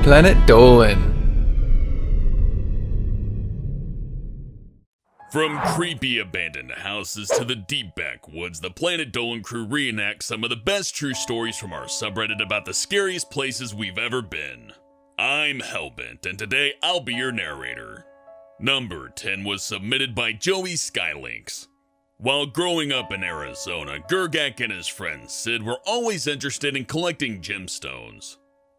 Planet Dolan. From creepy abandoned houses to the deep backwoods, the Planet Dolan crew reenacts some of the best true stories from our subreddit about the scariest places we've ever been. I'm Hellbent, and today I'll be your narrator. Number 10 was submitted by Joey Skylinks. While growing up in Arizona, Gergak and his friend Sid were always interested in collecting gemstones.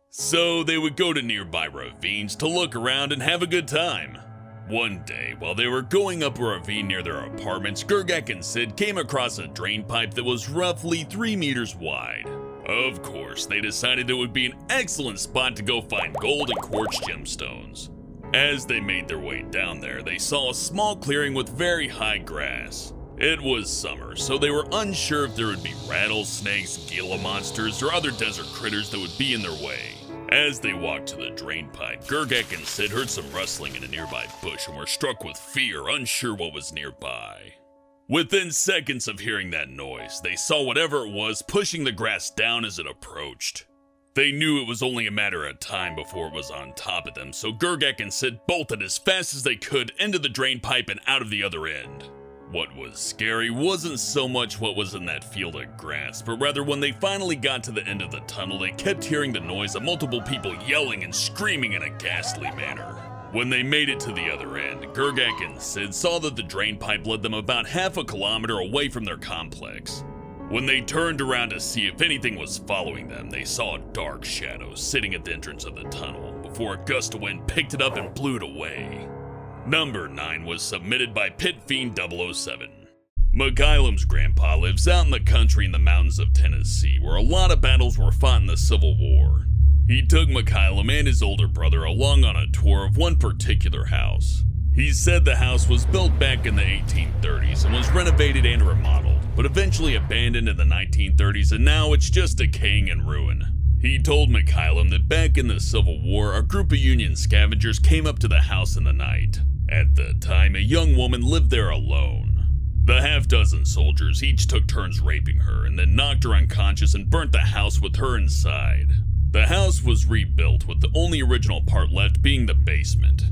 So they would go to nearby ravines to look around and have a good time. One day, while they were going up a ravine near their apartments, Gergak and Sid came across a drain pipe that was roughly 3 meters wide. Of course, they decided it would be an excellent spot to go find gold and quartz gemstones. As they made their way down there, they saw a small clearing with very high grass. It was summer, so they were unsure if there would be rattlesnakes, Gila monsters, or other desert critters that would be in their way. As they walked to the drain pipe, Gergak and Sid heard some rustling in a nearby bush and were struck with fear, unsure what was nearby. Within seconds of hearing that noise, they saw whatever it was pushing the grass down as it approached. They knew it was only a matter of time before it was on top of them, so Gergak and Sid bolted as fast as they could into the drain pipe and out of the other end. What was scary wasn't so much what was in that field of grass, but rather when they finally got to the end of the tunnel, they kept hearing the noise of multiple people yelling and screaming in a ghastly manner. When they made it to the other end, Gergak and Sid saw that the drain pipe led them about half a kilometer away from their complex. When they turned around to see if anything was following them, they saw a dark shadow sitting at the entrance of the tunnel before a gust of wind picked it up and blew it away. Number 9 was submitted by PitFiend007. Mikhailum's grandpa lives out in the country in the mountains of Tennessee, where a lot of battles were fought in the Civil War. He took Mikhailum and his older brother along on a tour of one particular house. He said the house was built back in the 1830s and was renovated and remodeled, but eventually abandoned in the 1930s, and now it's just decaying and ruin. He told Mikhailum that back in the Civil War, a group of Union scavengers came up to the house in the night. At the time, a young woman lived there alone. The half-dozen soldiers each took turns raping her and then knocked her unconscious and burnt the house with her inside. The house was rebuilt with the only original part left being the basement.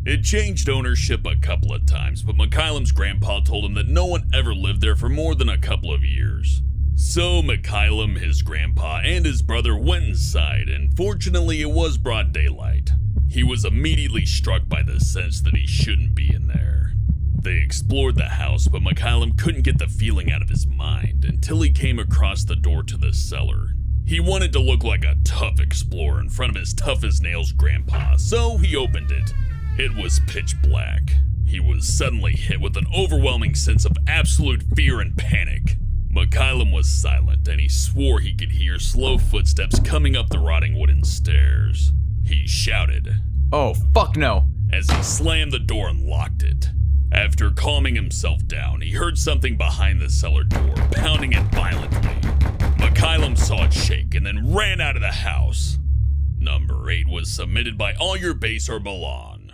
It changed ownership a couple of times, but Mikhailum's grandpa told him that no one ever lived there for more than a couple of years. So Mikhailum, his grandpa, and his brother went inside, and fortunately it was broad daylight. He was immediately struck by the sense that he shouldn't be in there. They explored the house, but Mikhailum couldn't get the feeling out of his mind until he came across the door to the cellar. He wanted to look like a tough explorer in front of his tough-as-nails grandpa, so he opened it. It was pitch black. He was suddenly hit with an overwhelming sense of absolute fear and panic. Mikhailum was silent, and he swore he could hear slow footsteps coming up the rotting wooden stairs. He shouted, Oh, fuck no! as he slammed the door and locked it. After calming himself down, he heard something behind the cellar door, pounding it violently. Mikhailum saw it shake and then ran out of the house. Number 8 was submitted by allyourbasearebelon.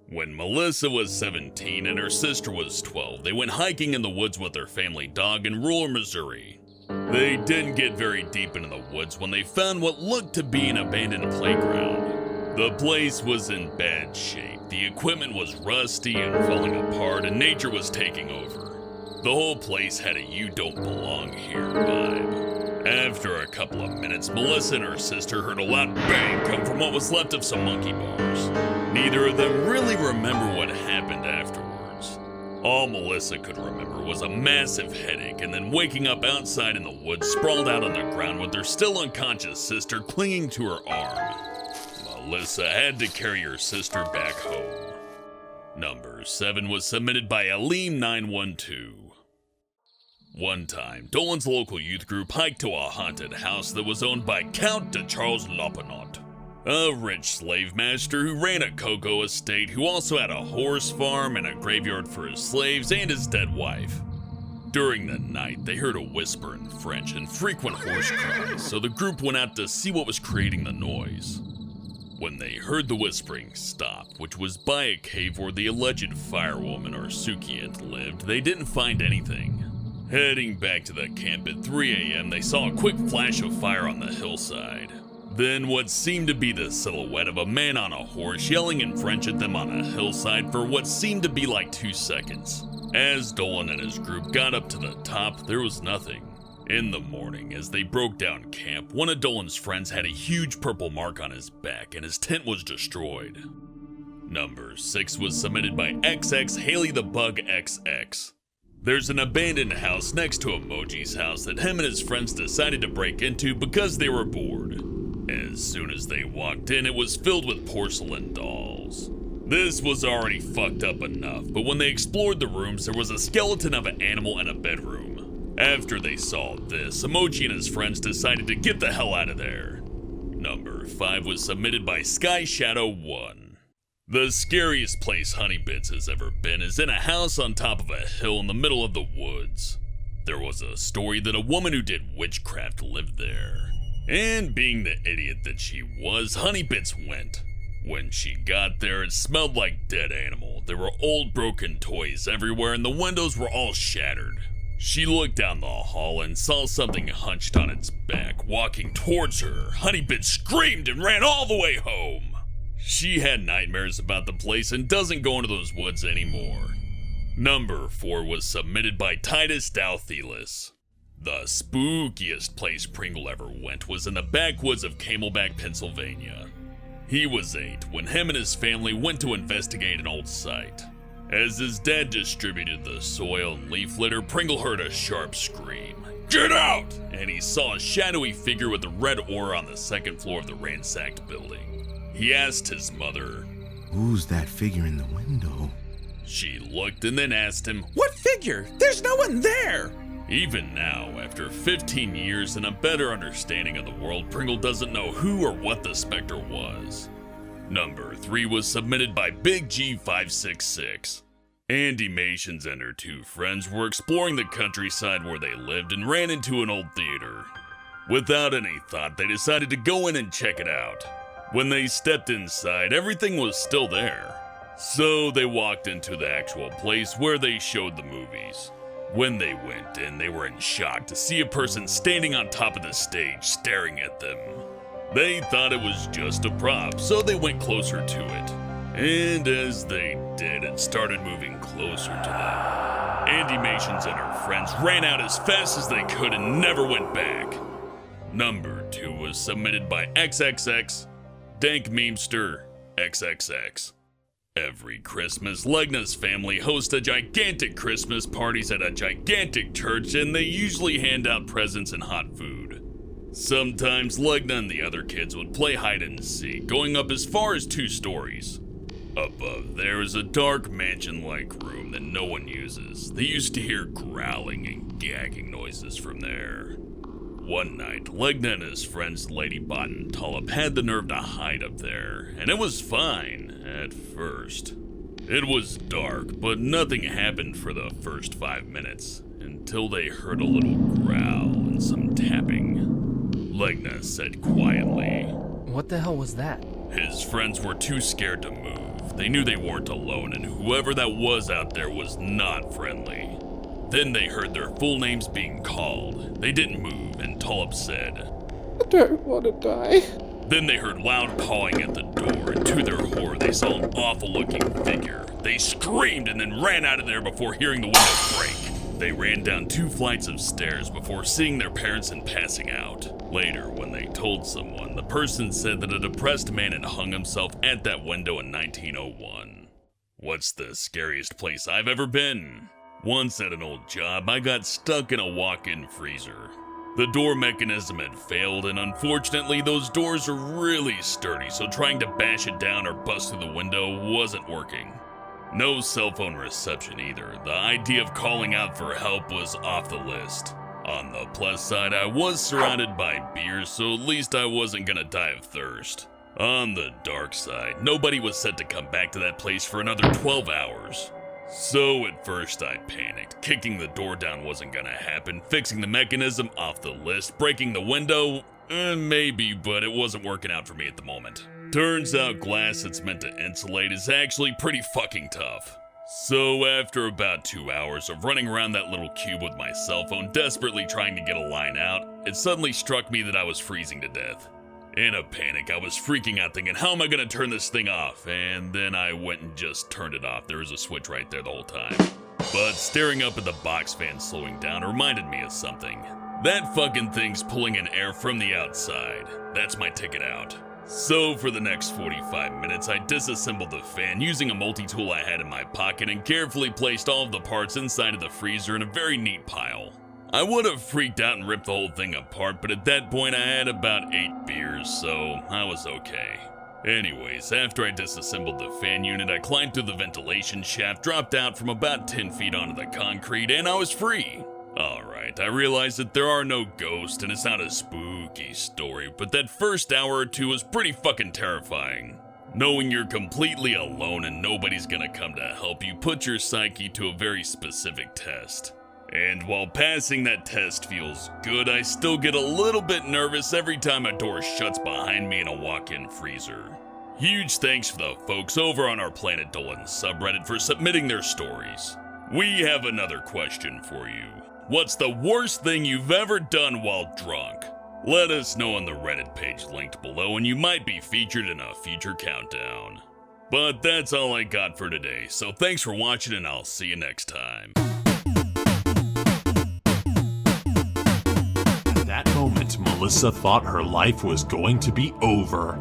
When Melissa was 17 and her sister was 12, they went hiking in the woods with their family dog in rural Missouri. They didn't get very deep into the woods when they found what looked to be an abandoned playground. The place was in bad shape, the equipment was rusty and falling apart, and nature was taking over. The whole place had a "you don't belong here" vibe. After a couple of minutes, Melissa and her sister heard a loud bang come from what was left of some monkey bars. Neither of them really remember what happened afterwards. All Melissa could remember was a massive headache and then waking up outside in the woods, sprawled out on the ground with her still unconscious sister clinging to her arm. Melissa had to carry her sister back home. Number 7 was submitted by Aleem912. One time, Dolan's local youth group hiked to a haunted house that was owned by Count de Charles Lopenot, a rich slave master who ran a cocoa estate, who also had a horse farm and a graveyard for his slaves and his dead wife. During the night, they heard a whisper in French and frequent horse cries, so the group went out to see what was creating the noise. When they heard the whispering stop, which was by a cave where the alleged firewoman or Sukiant lived, they didn't find anything. Heading back to the camp at 3 a.m., they saw a quick flash of fire on the hillside. Then what seemed to be the silhouette of a man on a horse yelling in French at them on a hillside for what seemed to be like 2 seconds. As Dolan and his group got up to the top, there was nothing. In the morning, as they broke down camp, one of Dolan's friends had a huge purple mark on his back and his tent was destroyed. Number 6 was submitted by XX Haley the Bug XX. There's an abandoned house next to Emoji's house that him and his friends decided to break into because they were bored. As soon as they walked in, it was filled with porcelain dolls. This was already fucked up enough, but when they explored the rooms, there was a skeleton of an animal in a bedroom. After they saw this, Emoji and his friends decided to get the hell out of there. Number 5 was submitted by Sky Shadow 1. The scariest place Honeybits has ever been is in a house on top of a hill in the middle of the woods. There was a story that a woman who did witchcraft lived there. And being the idiot that she was, Honeybits went. When she got there, it smelled like dead animal. There were old broken toys everywhere and the windows were all shattered. She looked down the hall and saw something hunched on its back, walking towards her. Honeybits screamed and ran all the way home. She had nightmares about the place and doesn't go into those woods anymore. Number 4 was submitted by Tidusdowthelas. The spookiest place Pringle ever went was in the backwoods of Camelback, Pennsylvania. He was 8 when him and his family went to investigate an old site. As his dad distributed the soil and leaf litter, Pringle heard a sharp scream. "Get out!" And he saw a shadowy figure with a red aura on the 2nd floor of the ransacked building. He asked his mother, "Who's that figure in the window?" She looked and then asked him, "What figure? There's no one there!" Even now, after 15 years and a better understanding of the world, Pringle doesn't know who or what the specter was. Number 3 was submitted by Big G566. Andy Mations and her 2 friends were exploring the countryside where they lived and ran into an old theater. Without any thought, they decided to go in and check it out. When they stepped inside, everything was still there. So they walked into the actual place where they showed the movies. When they went in, they were in shock to see a person standing on top of the stage staring at them. They thought it was just a prop, so they went closer to it. And as they did, it started moving closer to them. Andy Mations and her friends ran out as fast as they could and never went back. Number 2 was submitted by XXX Dank Memester XXX. Every Christmas, Legna's family hosts a gigantic Christmas parties at a gigantic church, and they usually hand out presents and hot food. Sometimes Legna and the other kids would play hide and seek, going up as far as 2 stories. Above there is a dark mansion-like room that no one uses. They used to hear growling and gagging noises from there. One night, Legna and his friends Ladybot and Tullip had the nerve to hide up there, and it was fine at first. It was dark, but nothing happened for the first 5 minutes, until they heard a little growl and some tapping. Legna said quietly, What the hell was that? His friends were too scared to move. They knew they weren't alone, and whoever that was out there was not friendly. Then they heard their full names being called. They didn't move, and Tullip said, "I don't want to die." Then they heard loud pawing at the door, and to their horror, they saw an awful-looking figure. They screamed and then ran out of there before hearing the window break. They ran down 2 flights of stairs before seeing their parents and passing out. Later, when they told someone, the person said that a depressed man had hung himself at that window in 1901. What's the scariest place I've ever been? Once at an old job, I got stuck in a walk-in freezer. The door mechanism had failed, and unfortunately, those doors are really sturdy, so trying to bash it down or bust through the window wasn't working. No cell phone reception either. The idea of calling out for help was off the list. On the plus side, I was surrounded by beer, so at least I wasn't gonna die of thirst. On the dark side, nobody was set to come back to that place for another 12 hours. So at first I panicked. Kicking the door down wasn't gonna happen. Fixing the mechanism off the list. Breaking the window, maybe, but it wasn't working out for me at the moment. Turns out glass that's meant to insulate is actually pretty fucking tough. So after about 2 hours of running around that little cube with my cell phone, desperately trying to get a line out, it suddenly struck me that I was freezing to death. In a panic, I was freaking out thinking, how am I gonna turn this thing off? And then I went and just turned it off. There was a switch right there the whole time. But staring up at the box fan slowing down reminded me of something. That fucking thing's pulling in air from the outside. That's my ticket out. So for the next 45 minutes, I disassembled the fan using a multi-tool I had in my pocket and carefully placed all of the parts inside of the freezer in a very neat pile. I would have freaked out and ripped the whole thing apart, but at that point I had about 8 beers, so I was okay. Anyways, after I disassembled the fan unit, I climbed through the ventilation shaft, dropped out from about 10 feet onto the concrete, and I was free. Alright, I realized that there are no ghosts and it's not a spooky story, but that first hour or two was pretty fucking terrifying. Knowing you're completely alone and nobody's gonna come to help you put your psyche to a very specific test. And while passing that test feels good, I still get a little bit nervous every time a door shuts behind me in a walk-in freezer. Huge thanks for the folks over on our Planet Dolan subreddit for submitting their stories. We have another question for you. What's the worst thing you've ever done while drunk? Let us know on the Reddit page linked below and you might be featured in a future countdown. But that's all I got for today, so thanks for watching and I'll see you next time. At that moment, Melissa thought her life was going to be over.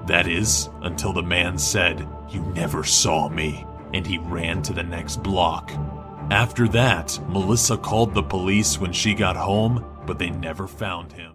That is, until the man said, "You never saw me," and he ran to the next block. After that, Melissa called the police when she got home, but they never found him.